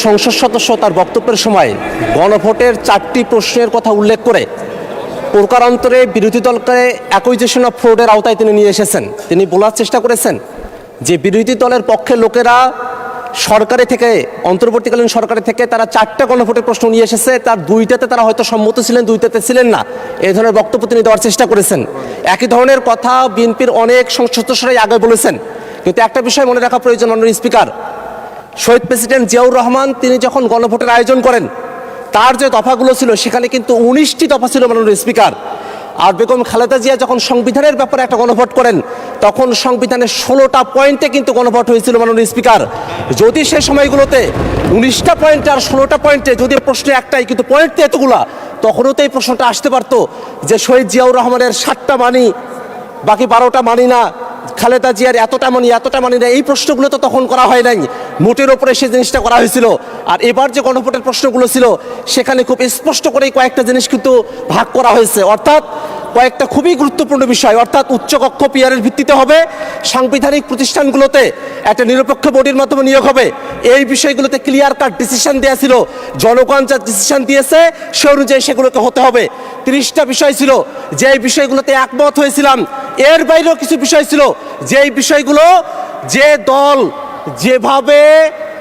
সংসদ সদস্য তার বক্তব্যের সময় গণভোটের 4টি প্রশ্নের কথা উল্লেখ করে প্রকারান্তরে বিরোধী দলকে অ্যাকুইজিশন অফ ফ্রডের আওতায় তিনি নিয়ে এসেছেন। তিনি বলার চেষ্টা করেছেন যে বিরোধী দলের পক্ষের লোকেরা সরকারে থেকে, অন্তর্বর্তীকালীন সরকারে থেকে তারা 4টা গণভোটের প্রশ্ন নিয়ে এসেছে, তার 2টাতে তারা হয়তো সম্মত ছিলেন, 2টাতে ছিলেন না। এই ধরনের বক্তব্য তিনি দেওয়ার চেষ্টা করেছেন। একই ধরনের কথা বিএনপির অনেক সংসদ সদস্যরাই আগে বলেছেন। কিন্তু একটা বিষয় মনে রাখা প্রয়োজন, মাননীয় স্পিকার, শহীদ প্রেসিডেন্ট জিয়াউর রহমান তিনি যখন গণভোটের আয়োজন করেন তার যে দফাগুলো ছিল সেখানে কিন্তু 19টি দফা ছিল, মাননীয় স্পিকার। আর বেগম খালেদা জিয়া যখন সংবিধানের ব্যাপারে একটা গণভোট করেন তখন সংবিধানের 16টা পয়েন্টে কিন্তু গণভোট হয়েছিল, মাননীয় স্পিকার। যদি সে সময়গুলোতে 19টা পয়েন্টে আর 16টা পয়েন্টে যদি প্রশ্ন একটাই, কিন্তু পয়েন্ট তো এতগুলা, তখনও তো এই প্রশ্নটা আসতে পারতো যে শহীদ জিয়াউর রহমানের 7টা মানি, বাকি 12টা মানি না, খালেদা জিয়ার এতটা মানি না। এই প্রশ্নগুলো তো তখন করা হয় নাই, মোটের ওপরে সেই জিনিসটা করা হয়েছিল। আর এবার যে গণভোটের প্রশ্নগুলো ছিল সেখানে খুব স্পষ্ট করেই কয়েকটা জিনিস কিন্তু ভাগ করা হয়েছে, অর্থাৎ কয়েকটা খুবই গুরুত্বপূর্ণ বিষয়, অর্থাৎ উচ্চকক্ষ পিআরের ভিত্তিতে হবে, সাংবিধানিক প্রতিষ্ঠানগুলোতে একটা নিরপেক্ষ বডির মাধ্যমে নিয়োগ হবে। এই বিষয়গুলোতে ক্লিয়ার কাট ডিসিশন দেওয়া ছিল, জনগণ যা ডিসিশন দিয়েছে সে অনুযায়ী সেগুলোকে হতে হবে। 30টা বিষয় ছিল যে বিষয়গুলোতে একমত হয়েছিলাম। এর বাইরেও কিছু বিষয় ছিল যেই বিষয়গুলো যে দল যেভাবে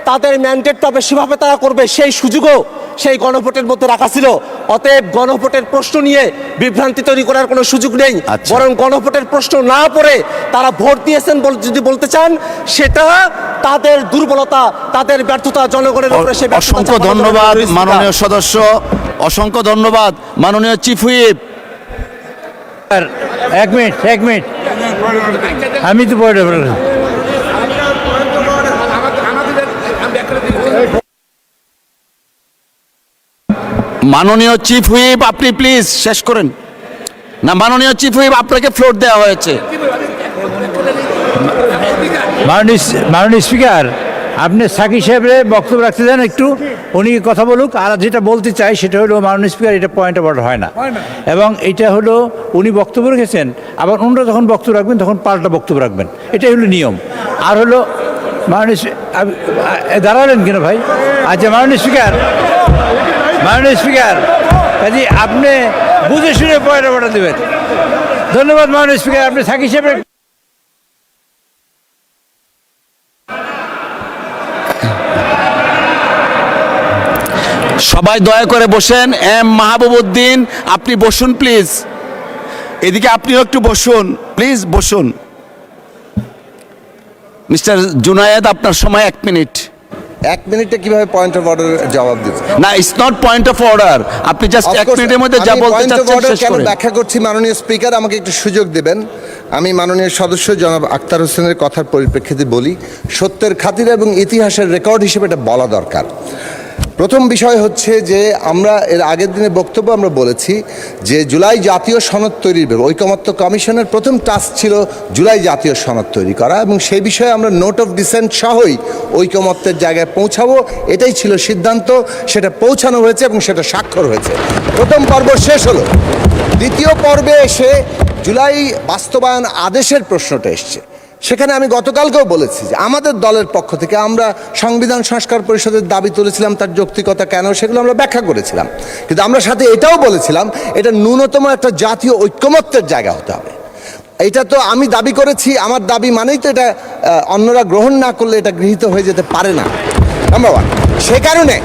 তাদের ম্যান্ডেট পাবে সেভাবে তারা করবে, সেই সুযোগও সেই গণভোটের মধ্যে রাখা ছিল। অতএব গণভোটের প্রশ্ন নিয়ে বিভ্রান্তি তৈরি করার কোনো সুযোগ নেই, বরং গণভোটের প্রশ্ন না পড়ে তারা ভোট দিয়েছেন যদি বলতে চান সেটা তাদের দুর্বলতা, তাদের ব্যর্থতা, জনগণের উপরে সে ব্যর্থতা। অসংখ্য ধন্যবাদ মাননীয় সদস্য, অসংখ্য ধন্যবাদ মাননীয় চিফ হুইপ। এক মিনিট আমি তো পড়ে মাননীয় চিফ হুইপ আপনি প্লিজ শেষ করেন না। মাননীয় চিফ হুইপ আপনাকে ফ্লোর দেওয়া হয়েছে। মাননীয় স্পিকার, আপনি সাকি সাহেবের বক্তব্য রাখতে দেন একটু, উনি কথা বলুক। আর যেটা বলতে চাই সেটা হলো, মাননীয় স্পিকার, এটা পয়েন্ট অফ অর্ডার হয় না, এবং এটা হলো উনি বক্তব্য রেখেছেন, আবার অন্যরা যখন বক্তব্য রাখবেন তখন পাল্টা বক্তব্য রাখবেন, এটাই হলো নিয়ম। আর হলো মাননীয় দাঁড়ালেন কেন ভাই? আচ্ছা মাননীয় স্পিকার কাজে আপনি বুঝে শুনে পয়েন্ট অফ অর্ডার দেবেন। ধন্যবাদ মাননীয় স্পিকার, আপনি সাকি সাহেবের সবাই দয়া করে বসেন। এম মাহবুবউদ্দিন আপনি বসুন প্লিজ, এদিকে আপনিও একটু বসুন প্লিজ, বসুন। মিস্টার জুনায়েদ আপনার সময় 1 মিনিট। 1 মিনিটে কিভাবে পয়েন্ট অফ অর্ডার জবাব দিবেন? না, it's not point of order, আপনি জাস্ট 1 মিনিটের মধ্যে যা বলতে চাচ্ছেন শেষ কেন করুন। ব্যাখ্যা করছি মাননীয় স্পিকার, আমাকে একটু সুযোগ দেবেন। আমি মাননীয় সদস্য জনাব আক্তার হোসেনের কথার পরিপ্রেক্ষিতে বলি, সত্যের খাতিরে এবং ইতিহাসের রেকর্ড হিসেবে এটা বলা দরকার। প্রথম বিষয় হচ্ছে যে আমরা এর আগের দিনে বক্তব্য আমরা বলেছি যে জুলাই জাতীয় সনদ তৈরির ঐকমত্য কমিশনের প্রথম টাস্ক ছিল জুলাই জাতীয় সনদ তৈরি করা, এবং সেই বিষয়ে আমরা নোট অফ ডিসেন্ট সহই ঐকমত্যের জায়গায় পৌঁছাবো, এটাই ছিল সিদ্ধান্ত। সেটা পৌঁছানো হয়েছে এবং সেটা স্বাক্ষর হয়েছে। প্রথম পর্ব শেষ হলো। দ্বিতীয় পর্বে এসে জুলাই বাস্তবায়ন আদেশের প্রশ্নটা এসছে। সেখানে আমি গতকালকেও বলেছি যে আমাদের দলের পক্ষ থেকে আমরা সংবিধান সংস্কার পরিষদের দাবি তুলেছিলাম, তার যৌক্তিকতা কেন সেগুলো আমরা ব্যাখ্যা করেছিলাম। কিন্তু আমরা সাথে এটাও বলেছিলাম এটা ন্যূনতম একটা জাতীয় ঐক্যমত্যের জায়গা হতে হবে। এটা তো আমি দাবি করেছি, আমার দাবি মানেই তো এটা অন্যরা গ্রহণ না করলে এটা গৃহীত হয়ে যেতে পারে না, নাম্বার 1। সে কারণে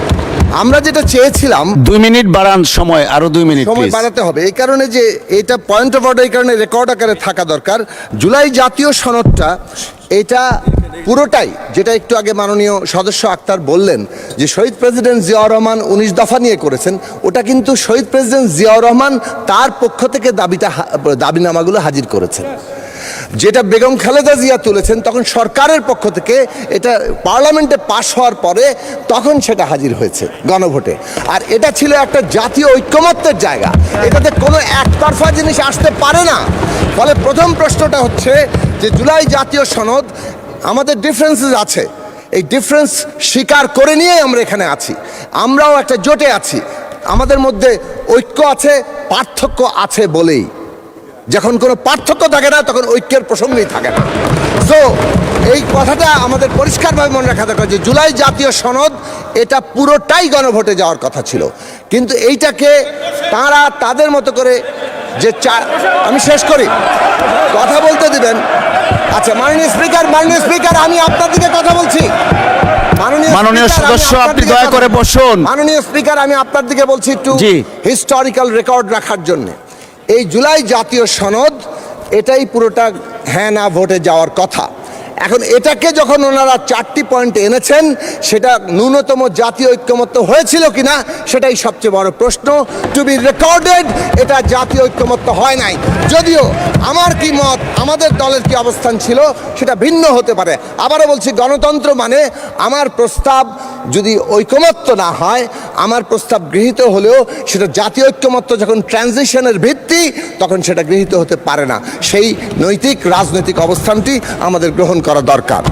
আমরা যেটা চেয়েছিলাম, 2 মিনিট বাড়ান সময়, আরো 2 মিনিট সময় বাড়াতে হবে, এই কারণে যে এটা পয়েন্ট অফ অর্ডার, এই কারণে রেকর্ড আকারে থাকা দরকার। জুলাই জাতীয় সনদটা এটা পুরোটাই, যেটা একটু আগে মাননীয় সদস্য আক্তার বললেন যে শহীদ প্রেসিডেন্ট জিয়াউর রহমান 19 দফা নিয়ে করেছেন, ওটা কিন্তু শহীদ প্রেসিডেন্ট জিয়াউর রহমান তার পক্ষ থেকে দাবিনামাগুলো হাজির করেছেন। যেটা বেগম খালেদা জিয়া তুলেছেন তখন সরকারের পক্ষ থেকে, এটা পার্লামেন্টে পাশ হওয়ার পরে তখন সেটা হাজির হয়েছে গণভোটে। আর এটা ছিল একটা জাতীয় ঐক্যমত্যের জায়গা, এটাতে কোনো একতরফা জিনিস আসতে পারে না। ফলে প্রথম প্রশ্নটা হচ্ছে যে জুলাই জাতীয় সনদ, আমাদের ডিফারেন্সেস আছে, এই ডিফারেন্স স্বীকার করে নিয়েই আমরা এখানে আছি। আমরাও একটা জোটে আছি, আমাদের মধ্যে ঐক্য আছে, পার্থক্য আছে বলেই। যখন কোনো পার্থক্য থাকে না তখন ঐক্যের প্রসঙ্গই থাকে না। সো এই কথাটা আমাদের পরিষ্কারভাবে মনে রাখা দরকার যে জুলাই জাতীয় সনদ এটা পুরোটাই গণভোটে যাওয়ার কথা ছিল, কিন্তু এইটাকে তারা তাদের মতো করে যে আমি শেষ করি, কথা বলতে দিবেন। আচ্ছা মাননীয় স্পিকার আমি আপনার দিকে কথা বলছি। মাননীয় সদস্য আপনি দয়া করে বসুন। মাননীয় স্পিকার আমি আপনার দিকে বলছি একটু জি। হিস্টোরিক্যাল রেকর্ড রাখার জন্য। এই জুলাই জাতীয় সনদ এটাই পুরোটা হ্যাঁ না ভোটে যাওয়ার কথা। এখন এটাকে যখন ওনারা 4টি পয়েন্ট এনেছেন, সেটা ন্যূনতম জাতীয় ঐক্যমত্য হয়েছিল কিনা সেটাই সবচেয়ে বড় প্রশ্ন। টু বি রেকর্ডেড, এটা জাতীয় ঐক্যমত্য হয় নাই। যদিও আমার কি মত, আমাদের দলের কি অবস্থান ছিল সেটা ভিন্ন হতে পারে। আবারও বলছি, গণতন্ত্র মানে আমার প্রস্তাব যদি ঐকমত্য না হয়, আমার প্রস্তাব গৃহীত হলেও সেটা জাতীয় ঐক্যমত্য যখন ট্রানজিশনের ভিত্তি, তখন সেটা গৃহীত হতে পারে না। সেই নৈতিক রাজনৈতিক অবস্থানটি আমাদের গ্রহণ করা দরকার।